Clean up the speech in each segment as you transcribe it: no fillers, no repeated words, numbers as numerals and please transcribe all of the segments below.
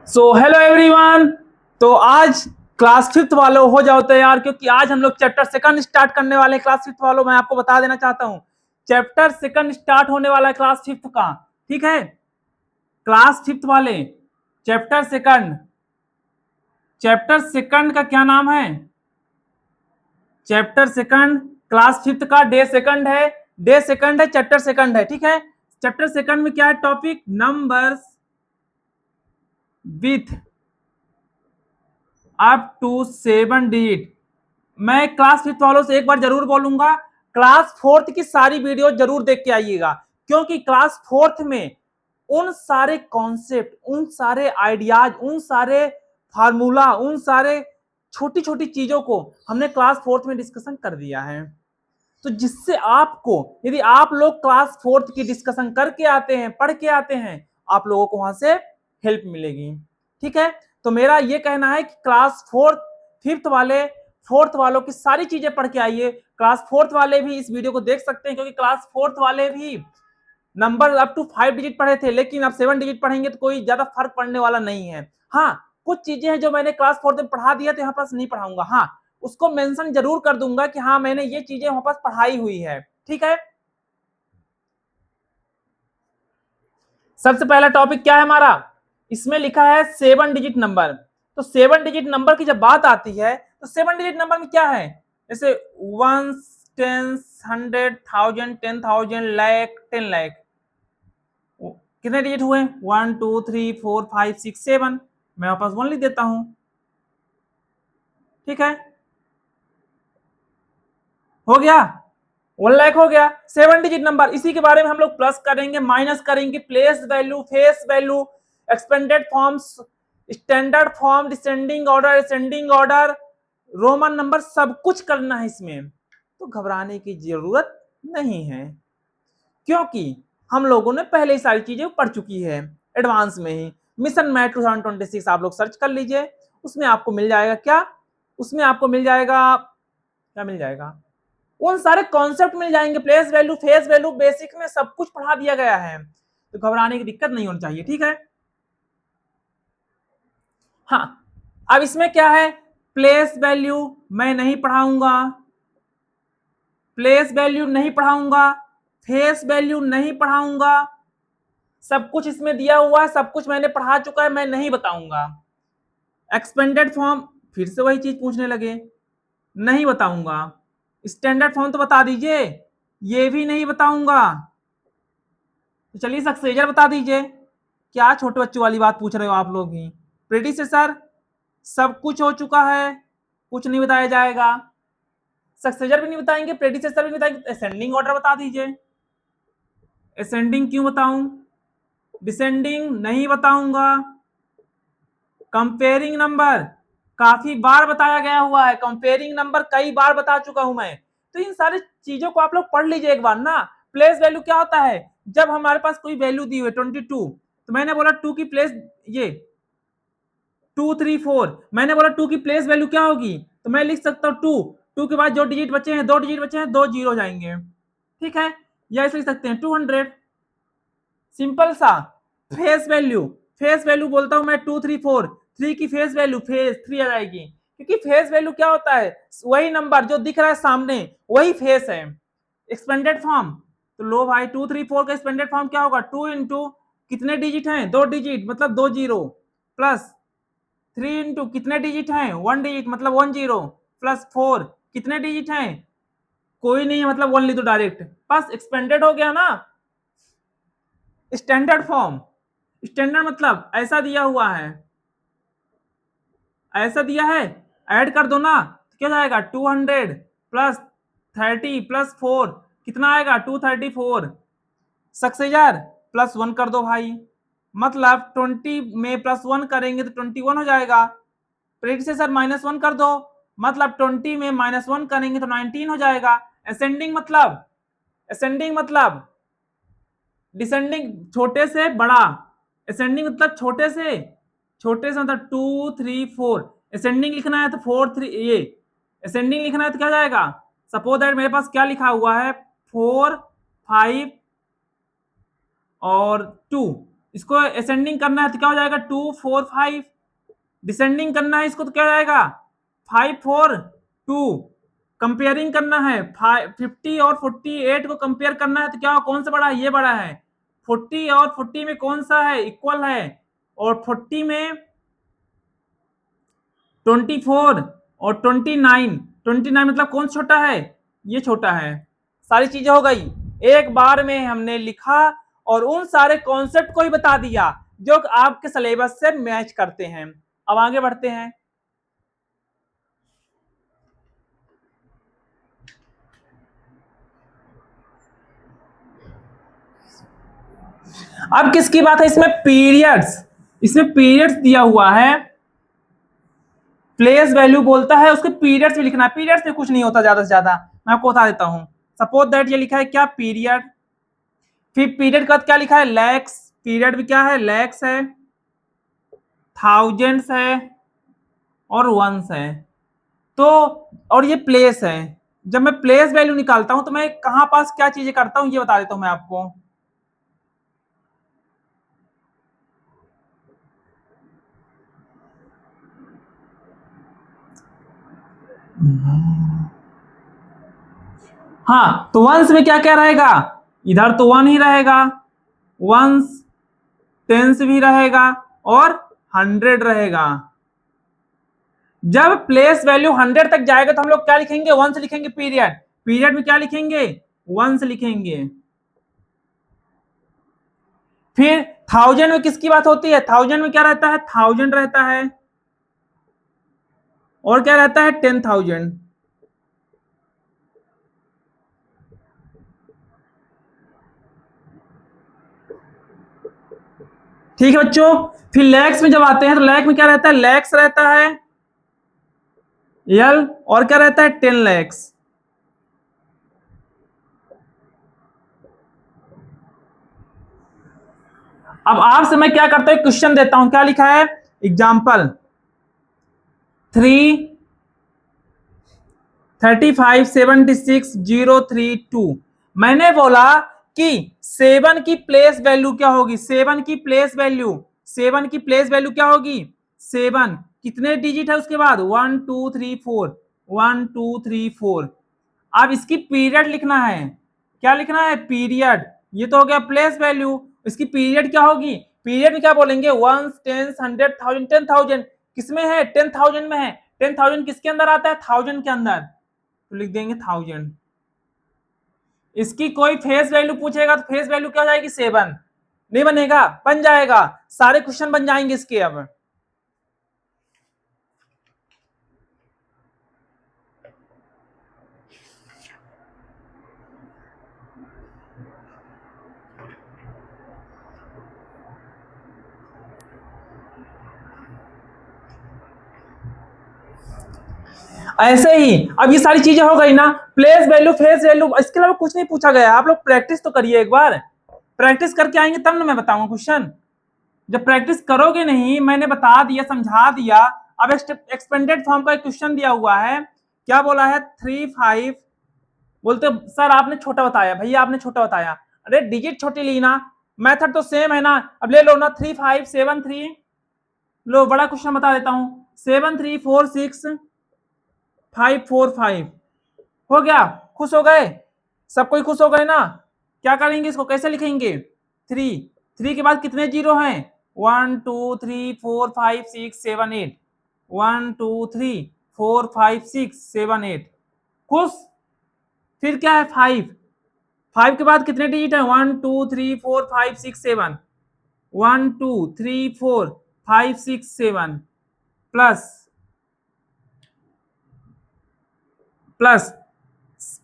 So hello everyone. तो आज class fifth वालों हो जाओ तैयार, क्योंकि आज हम लोग चैप्टर सेकंड स्टार्ट करने वाले हैं। क्लास फिफ्थ वालों, मैं आपको बता देना चाहता हूँ, चैप्टर सेकंड स्टार्ट होने वाला है क्लास फिफ्थ का। ठीक है, क्लास फिफ्थ वाले चैप्टर सेकंड, चैप्टर सेकंड का क्या नाम है? चैप्टर सेकंड क्लास फिफ्थ का डे सेकंड है। डे सेकंड है, चैप्टर सेकंड है। ठीक है, चैप्टर सेकंड में क्या है? Topic numbers with up to 7 digit. मैं क्लास फिफ्थ वालों से एक बार जरूर बोलूंगा, क्लास फोर्थ की सारी वीडियो जरूर देख के आइएगा, क्योंकि क्लास फोर्थ में उन सारे कॉन्सेप्ट, उन सारे आइडियाज, उन सारे फार्मूला, उन सारे छोटी छोटी चीजों को हमने क्लास फोर्थ में डिस्कशन कर दिया है। तो जिससे आपको, यदि आप लोग क्लास फोर्थ की डिस्कशन करके आते हैं, पढ़ के आते हैं, आप लोगों को वहां से हेल्प मिलेगी। ठीक है, तो मेरा ये कहना है कि क्लास फोर्थ फिफ्थ वाले, फोर्थ वालों की सारी चीजें पढ़ के आइए। क्लास फोर्थ वाले भी इस वीडियो को देख सकते हैं, क्योंकि क्लास फोर्थ वाले भी नंबर अप टू 5 डिजिट पढ़े थे, लेकिन अब 7 डिजिट पढ़ेंगे तो कोई ज्यादा फर्क पड़ने वाला नहीं है। हाँ, कुछ चीजें हैं जो मैंने क्लास फोर्थ में पढ़ा दिया तो यहाँ पास नहीं पढ़ाऊंगा। हाँ, उसको मेंशन जरूर कर दूंगा कि हाँ मैंने ये चीजें वहां पास पढ़ाई हुई है। ठीक है, सबसे पहला टॉपिक क्या है हमारा? इसमें लिखा है 7 डिजिट नंबर। तो 7 डिजिट नंबर की जब बात आती है तो 7 डिजिट नंबर में क्या है? जैसे 1, 10, 100, 1000, 10,000, लाख, 10 लाख। कितने डिजिट हुए? 1, 2, 3, 4, 5, 6, 7। मैं वापस 1 लिख देता हूं। ठीक है, हो गया, 1 लाख हो गया। 7 डिजिट नंबर, इसी के बारे में हम लोग प्लस करेंगे, माइनस करेंगे, place value, face value, expanded forms, standard form, descending order, ascending order, Roman number, सब कुछ करना है इसमें। तो घबराने की जरूरत नहीं है, क्योंकि हम लोगों ने पहले ही सारी चीजें पढ़ चुकी है एडवांस में ही। मिशन मैथ 2026 आप लोग सर्च कर लीजिए, उसमें आपको मिल जाएगा क्या? उसमें आपको मिल जाएगा, क्या मिल जाएगा? उन सारे कॉन्सेप्ट मिल जाएंगे, place value, face value, basic में सब कुछ पढ़ा दिया गया है। तो घबराने की दिक्कत नहीं होनी चाहिए। ठीक है, हाँ, अब इसमें क्या है? प्लेस वैल्यू मैं नहीं पढ़ाऊंगा, प्लेस वैल्यू नहीं पढ़ाऊंगा, फेस वैल्यू नहीं पढ़ाऊंगा, सब कुछ इसमें दिया हुआ है, सब कुछ मैंने पढ़ा चुका है, मैं नहीं बताऊंगा। एक्सपेंडेड फॉर्म, फिर से वही चीज पूछने लगे, नहीं बताऊंगा। स्टैंडर्ड फॉर्म तो बता दीजिए, ये भी नहीं बताऊंगा। तो चलिए सक्सेसर बता दीजिए। क्या छोटे बच्चों वाली बात पूछ रहे हो आप लोग भी? प्रेडिसेसर सब कुछ हो चुका है, कुछ नहीं बताया जाएगा। सक्सेसर भी नहीं बताएंगे, प्रेडिसेसर भी नहीं बताएंगे, असेंडिंग ऑर्डर बता दीजिए। असेंडिंग क्यों बताऊं? डिसेंडिंग नहीं बताऊंगा। कंपेयरिंग नंबर काफी बार बताया गया हुआ है, कंपेयरिंग नंबर कई बार बता चुका हूं मैं। तो इन सारी चीजों को आप लोग पढ़ लीजिए एक बार ना। प्लेस वैल्यू क्या होता है? जब हमारे पास कोई वैल्यू दी हुई 22, तो मैंने बोला 2 की प्लेस, ये 2, 3, 4, मैंने बोला 2 की प्लेस वैल्यू क्या होगी? तो मैं लिख सकता हूँ 2, 2 के बाद जो डिजिट बचे हैं, 2 डिजिट बचे हैं, 2 जीरो जाएंगे। ठीक है, या ऐसे लिख सकते हैं 200, सिंपल सा। फेस वैल्यू, फेस वैल्यू बोलता हूं मैं 2, 3, 4, 3 की फेस वैल्यू फेस 3 आ जाएगी, क्योंकि फेस वैल्यू क्या होता है? वही नंबर जो दिख रहा है सामने, वही फेस है। एक्सपेंडेड फॉर्म, तो लो भाई 2, 3, 4 का एक्सपेंडेड फॉर्म क्या होगा? 2 इंटू कितने डिजिट हैं? 2 डिजिट मतलब 2 जीरो, प्लस 3 इंटू कितने डिजिट हैं? 1 डिजिट मतलब 1 जीरो, प्लस 4 कितने डिजिट हैं? कोई नहीं है मतलब 1 लिख दो डायरेक्ट, बस एक्सपेंडेड हो गया ना। स्टैंडर्ड फॉर्म, स्टैंडर्ड मतलब ऐसा दिया हुआ है, ऐसा दिया है, ऐड कर दो ना, तो क्या जाएगा? 200 प्लस 30 प्लस 4 कितना आएगा? 234। सक्सेसर प्लस 1 कर दो भाई, मतलब 20 में प्लस 1 करेंगे तो 21 हो जाएगा। प्रेडिसेसर -1 कर दो, मतलब 20 में -1 करेंगे तो 19 हो जाएगा। असेंडिंग मतलब, असेंडिंग मतलब डिसेंडिंग छोटे से बड़ा, असेंडिंग मतलब छोटे से मतलब 2, 3, 4। असेंडिंग लिखना है तो 4, 3, ये असेंडिंग लिखना है तो क्या जाएगा? सपोज दैट मेरे पास क्या लिखा हुआ है? 4, 5 और 2, इसको असेंडिंग करना है तो क्या हो जाएगा 2 4 5, डिसेंडिंग करना है इसको तो क्या हो जाएगा 5 4 2, कंपेयरिंग करना है 50 और 48 को कंपेयर करना है तो क्या कौन सा बड़ा है, ये बड़ा है। 40 और 40 में कौन सा है, इक्वल है, और 40 में 24 और 29, 29 मतलब कौन छोटा है, ये छोटा है। सारी चीजें हो गई, एक बार में हमने लिखा और उन सारे कॉन्सेप्ट को ही बता दिया जो आपके सिलेबस से मैच करते हैं। अब आगे बढ़ते हैं। अब किसकी बात है, इसमें पीरियड्स, इसमें पीरियड्स दिया हुआ है, प्लेस वैल्यू बोलता है उसके पीरियड्स में लिखना है। पीरियड्स में कुछ नहीं होता ज्यादा से ज्यादा, मैं आपको बता देता हूं। सपोज दैट ये लिखा है क्या, पीरियड, फिर पीरियड का क्या लिखा है, लैक्स, पीरियड भी क्या है, लैक्स है, थाउजेंड्स है और वंस है। तो और ये प्लेस है। जब मैं प्लेस वैल्यू निकालता हूं तो मैं कहां पास क्या चीजें करता हूं ये बता देता हूं मैं आपको। हाँ, तो वंस में क्या क्या रहेगा, इधर तो वन ही रहेगा, वंस, टेंस भी रहेगा और 100 रहेगा। जब प्लेस वैल्यू 100 तक जाएगा तो हम लोग क्या लिखेंगे, वंस लिखेंगे, पीरियड, पीरियड में क्या लिखेंगे, वंस लिखेंगे। फिर 1000 में किसकी बात होती है, 1000 में क्या रहता है, 1000 रहता है, और क्या रहता है, 10,000। ठीक है बच्चों। फिर लैक्स में जब आते हैं तो लैक में क्या रहता है, लैक्स रहता है यल, और क्या रहता है, 10 लैक्स। अब आपसे मैं क्या करता हूं, क्वेश्चन देता हूं, क्या लिखा है, एग्जाम्पल 3 357603 मैंने बोला कि 7 की प्लेस वैल्यू क्या होगी, 7 की प्लेस वैल्यू, 7 की प्लेस वैल्यू क्या होगी, 7 कितने डिजिट है उसके बाद, 1 2 3 4, 1 2 3 4। अब इसकी पीरियड लिखना है, क्या लिखना है, पीरियड। ये तो हो गया प्लेस वैल्यू, इसकी पीरियड क्या होगी, पीरियड में क्या बोलेंगे, वंस, टेंस, 100, 1000, 10,000 किसमें है, 10,000 में है। 10,000 किसके अंदर आता है, 1000 के अंदर, तो लिख देंगे 1000। इसकी कोई फेस वैल्यू पूछेगा तो फेस वैल्यू क्या हो जाएगी, 7, नहीं बनेगा, बन जाएगा, सारे क्वेश्चन बन जाएंगे इसके। अब ऐसे ही अब ये सारी चीजें हो गई ना, प्लेस वैल्यू, फेस वैल्यू, इसके अलावा कुछ नहीं पूछा गया। आप लोग प्रैक्टिस तो करिए, एक बार प्रैक्टिस करके आएंगे तब ना मैं बताऊंगा क्वेश्चन। जब प्रैक्टिस करोगे नहीं, मैंने बता दिया, समझा दिया। अब एक्सपेंडेड फॉर्म का एक क्वेश्चन दिया हुआ है, क्या बोला है, 3 5, बोलते सर आपने छोटा बताया, भैया आपने छोटा बताया, अरे डिजिट छोटी ली ना, मेथड तो सेम है ना, अब ले लो ना, 3 5 7 3, लो बड़ा क्वेश्चन बता देता हूं, 7 3 4 6 5 4 5, हो गया, खुश हो गए, सब कोई खुश हो गए ना। क्या करेंगे, इसको कैसे लिखेंगे, 3, 3 के बाद कितने जीरो हैं, 1 2 3 4 5 6 7 8, 1 2 3 4 5 6 7 8, खुश। फिर क्या है, 5, 5 के बाद कितने डिजिट है, 1 2 3 4 5 6 7, 1 2 3 4 5 6 7, प्लस प्लस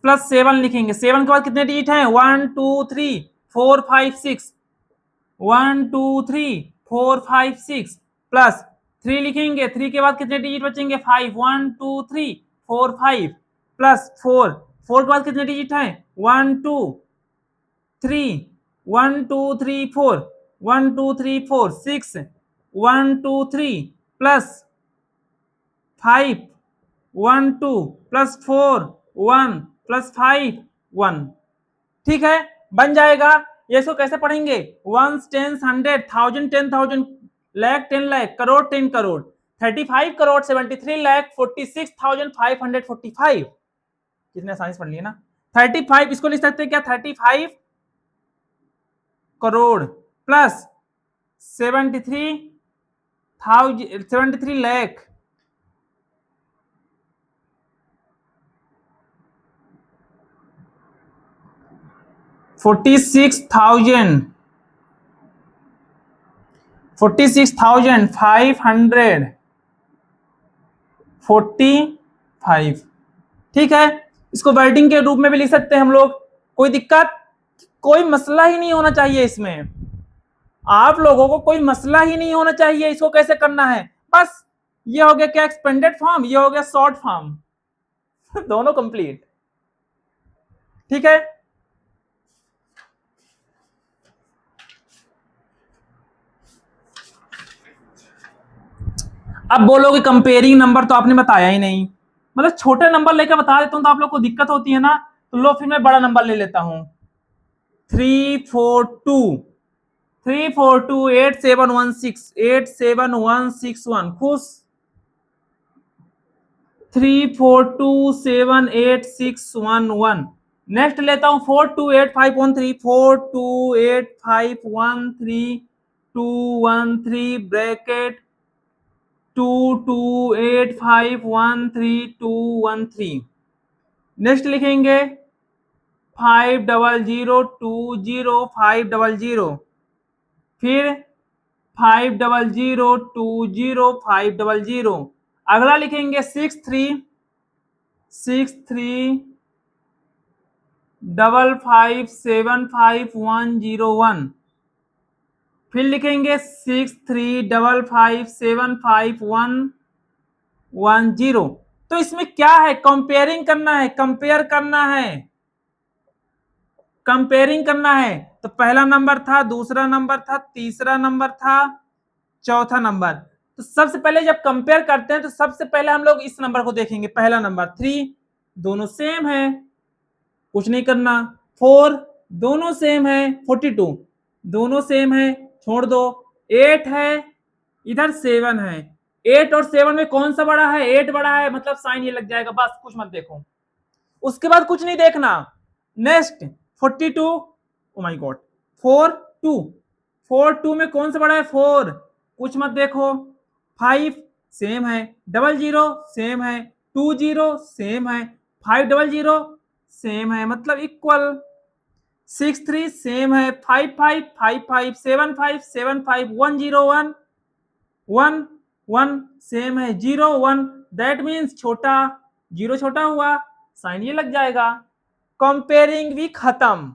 प्लस 7 लिखेंगे, 7 के बाद कितने डिजिट हैं, 1 2 3 4 5 6, 1 2 3 4 5 6, प्लस 3 लिखेंगे, 3 के बाद कितने डिजिट बचेंगे, 5, 1 2 3 4 5, प्लस 4, 4 के बाद कितने डिजिट हैं, 1 2 3, 1 2 3 4, 1 2 3 4 6, 1 2 3, प्लस 5, 1 2, प्लस 4 1, प्लस 5 1। ठीक है, बन जाएगा। ये इसको कैसे पढ़ेंगे? 1 10 100 1000 10,000 लाख 10 लाख करोड़ 10 करोड़ 35 करोड़ 73 लाख 46,545। कितने आसानी से पढ़ लिए ना। 35 इसको लिख सकते हैं क्या? 35 करोड़ प्लस 73 लाख 46,545। ठीक है, इसको वर्डिंग के रूप में भी लिख सकते हैं हम लोग, कोई दिक्कत, कोई मसला ही नहीं होना चाहिए इसमें, आप लोगों को कोई मसला ही नहीं होना चाहिए। इसको कैसे करना है, बस ये हो गया क्या एक्सपेंडेड फॉर्म, ये हो गया शॉर्ट फॉर्म दोनों कंप्लीट। ठीक है, अब बोलोगे कंपेयरिंग नंबर तो आपने बताया ही नहीं, मतलब छोटे नंबर लेकर बता देता हूं तो आप लोग को दिक्कत होती है ना, तो लो फिर मैं बड़ा नंबर ले लेता हूं 342 8716 खुश 3427861 नेक्स्ट लेता हूं 42851328513 ब्रैकेट 228513213 नेक्स्ट लिखेंगे 50020 फिर 50020 अगला लिखेंगे 6355755101 फिर लिखेंगे 6355755110। तो इसमें क्या है, कंपेयरिंग करना है, कंपेयरिंग करना है। तो पहला नंबर था, दूसरा नंबर था, तीसरा नंबर था, चौथा नंबर। तो सबसे पहले जब कंपेयर करते हैं तो सबसे पहले हम लोग इस नंबर को देखेंगे, पहला नंबर 3 दोनों सेम है, कुछ नहीं करना। 4 दोनों सेम है, 42 दोनों सेम है, छोड़ दो। 8 है, इधर 7 है, 8 और 7 में कौन सा बड़ा है? 8 बड़ा है, मतलब साइन ये लग जाएगा, बस कुछ मत देखो, उसके बाद कुछ नहीं देखना। नेक्स्ट 42, ओ माय गॉड 4 में कौन सा बड़ा है? 4, कुछ मत देखो। 5 सेम है, 00 सेम है, 20 सेम है, 500 सेम है, मतलब इक्वल। 63 सेम है, 55 75 75 101 1 सेम है, 01 दैट मीन्स छोटा, 0 छोटा हुआ, साइन ये लग जाएगा। कंपेयरिंग भी खत्म।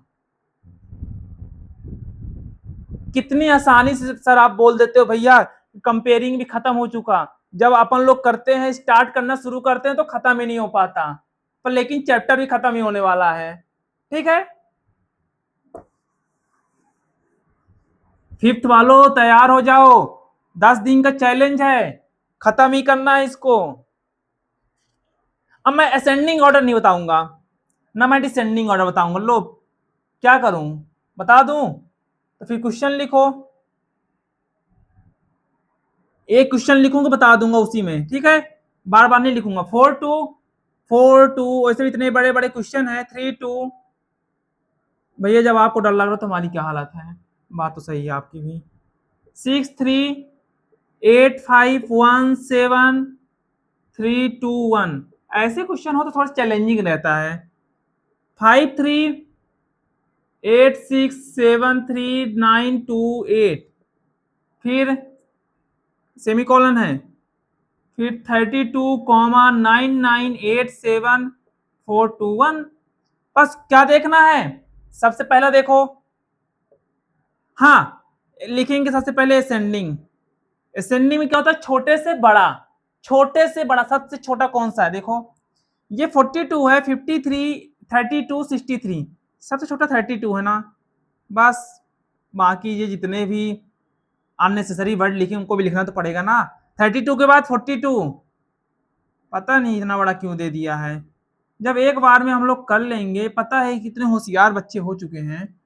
कितनी आसानी से सर आप बोल देते हो भैया कंपेयरिंग भी खत्म हो चुका। जब अपन लोग करते हैं, स्टार्ट करना शुरू करते हैं तो खत्म ही नहीं हो पाता, पर लेकिन चैप्टर भी खत्म ही होने वाला है। ठीक है, 5th वालों तैयार हो जाओ, 10 दिन का चैलेंज है, खत्म ही करना है इसको। अब मैं असेंडिंग ऑर्डर नहीं बताऊंगा ना, मैं डिसेंडिंग ऑर्डर बताऊंगा। लो क्या करूं, बता दूं? तो फिर क्वेश्चन लिखो, एक क्वेश्चन लिखूंगा बता दूंगा उसी में, ठीक है, बार बार नहीं लिखूंगा। 4 2 वैसे भी इतने बड़े बड़े क्वेश्चन है। 3 2 भैया जब आपको डर लग रहा तो हमारी क्या हालत है, बात तो सही है आपकी भी। 6 3 8 5 1 7 3 2 1 ऐसे क्वेश्चन हो तो थोड़ा चैलेंजिंग रहता है। 5 3 8 6 7 3 9 2 8 फिर सेमीकोलन है, फिर 32,9987421। बस क्या देखना है, सबसे पहला देखो, हाँ लिखेंगे सबसे पहले असेंडिंग। असेंडिंग में क्या होता है? छोटे से बड़ा, छोटे से बड़ा, सबसे छोटा कौन सा है? देखो ये 42 है, 53 32 63, सबसे छोटा 32 है ना। बस बाकी ये जितने भी अननेसेसरी वर्ड लिखे उनको भी लिखना तो पड़ेगा ना। 32 के बाद 42, पता नहीं इतना बड़ा क्यों दे दिया है। जब एक बार में हम लोग कर लेंगे, पता है कितने होशियार बच्चे हो चुके हैं।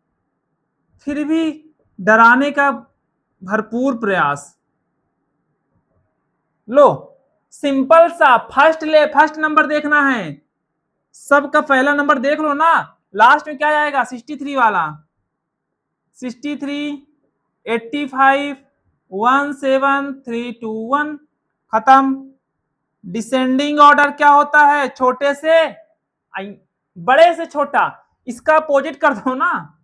फिर भी डराने का भरपूर प्रयास। लो सिंपल सा फर्स्ट नंबर देखना है, सबका पहला नंबर देख लो ना, लास्ट में क्या आएगा 63 वाला, 63 85 17321 खत्म। डिसेंडिंग ऑर्डर क्या होता है, छोटे से बड़े से छोटा, इसका अपोजिट कर दो ना,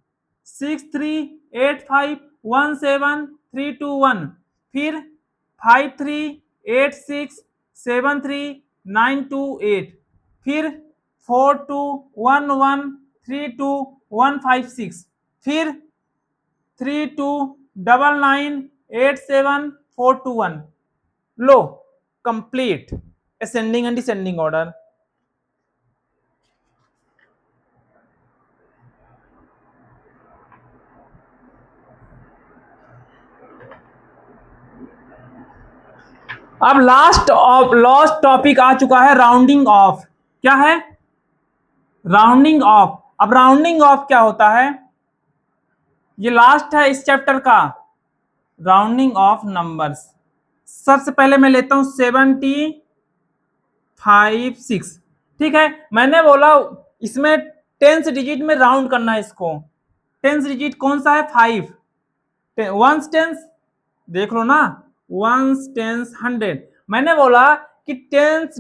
63851731 फिर 53867392 फिर 421132 फिर 32998741। लो complete ascending and descending order. अब लास्ट टॉपिक आ चुका है राउंडिंग ऑफ। क्या है, राउंडिंग ऑफ। अब राउंडिंग ऑफ क्या होता है, ये लास्ट है इस चैप्टर का, राउंडिंग ऑफ नंबर्स। सबसे पहले मैं लेता हूं 756, ठीक है। मैंने बोला इसमें 10th डिजिट में राउंड करना है इसको। 10th डिजिट कौन सा है, 5। 1s 10 देख लो ना, 1s 10 100। मैंने बोला कि 10th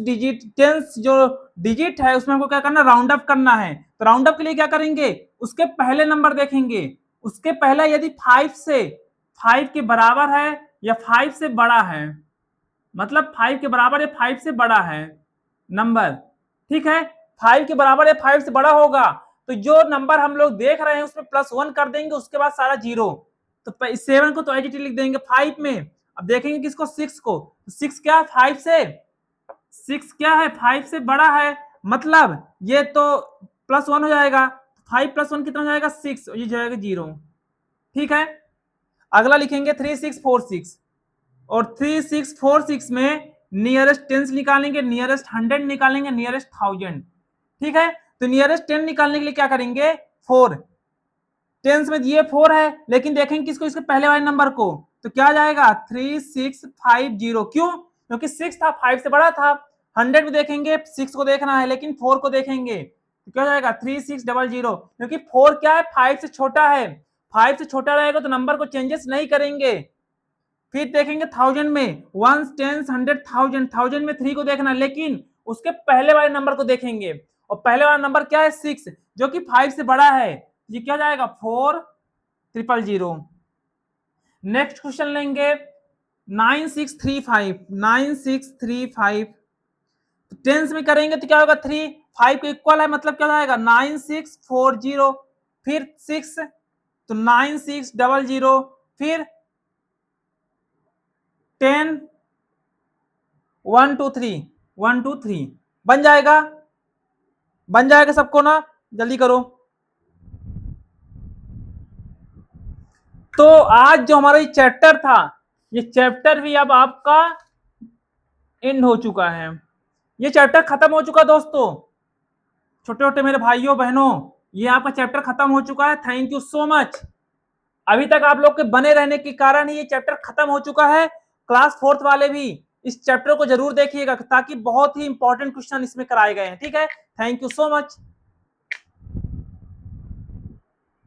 जो डिजिट है उसमें हमको क्या करना, राउंड अप करना है। तो राउंड अप के लिए क्या करेंगे, उसके पहले नंबर देखेंगे, उसके पहले यदि 5 के बराबर है या 5 से बड़ा है, मतलब 5 के बराबर या 5 से बड़ा है नंबर, ठीक है। 5 के बराबर या 5 से बड़ा होगा तो जो नंबर हम लोग देख रहे हैं उसमें +1 कर देंगे, उसके बाद सारा जीरो। तो 7 को तो एज इट इज लिख देंगे 5 में। अब देखेंगे किसको, 6 को। 6 क्या है, 5 से, 6 क्या है, 5 से बड़ा है, मतलब ये तो +1 हो जाएगा। 5 + 1 कितना हो जाएगा, 6, ये जाएगा 0, ठीक है। अगला लिखेंगे 3646, और 3646 में नियरेस्ट 10 निकालेंगे, नियरेस्ट 100 निकालेंगे, नियरेस्ट 1000, ठीक है। तो नियरेस्ट 10 निकालने के लिए क्या करेंगे, 4। 10 में ये 4 है, लेकिन देखेंगे किसको, इसके पहले वाले नंबर को, तो क्या जाएगा 3650। क्यों, क्योंकि 6 था, 5 से बड़ा था। 100 में देखेंगे 6 को देखना है, लेकिन 4 को देखेंगे, तो क्या जाएगा 3600, क्योंकि 4 क्या है, 5 से छोटा है। 5 से छोटा रहेगा तो नंबर को चेंजेस नहीं करेंगे। फिर देखेंगे 1000 में, 1 10 100 1000 में 3 को देखना, लेकिन उसके पहले वाले नंबर को देखेंगे, और पहले वाला नंबर क्या है, 6, जो कि 5 से बड़ा है। ये क्या जाएगा 4000। नेक्स्ट क्वेश्चन लेंगे 9635। 10 में करेंगे तो क्या होगा, 3 5 को इक्वल है, मतलब क्या जाएगा 9640, फिर 6 तो 9600, फिर 10 1 2 3 1 2 3 बन जाएगा, बन जाएगा सबको ना, जल्दी करो। तो आज जो हमारा ये चैप्टर था, ये चैप्टर भी अब आपका एंड हो चुका है, ये चैप्टर खत्म हो चुका दोस्तों, छोटे छोटे मेरे भाइयों बहनों, ये आपका चैप्टर खत्म हो चुका है। Thank you so much. अभी तक आप लोग के बने रहने के कारण ही ये चैप्टर खत्म हो चुका है। क्लास 4th वाले भी इस चैप्टर को जरूर देखिएगा, ताकि बहुत ही इंपॉर्टेंट क्वेश्चन इसमें कराए गए हैं, ठीक है। Thank you so much.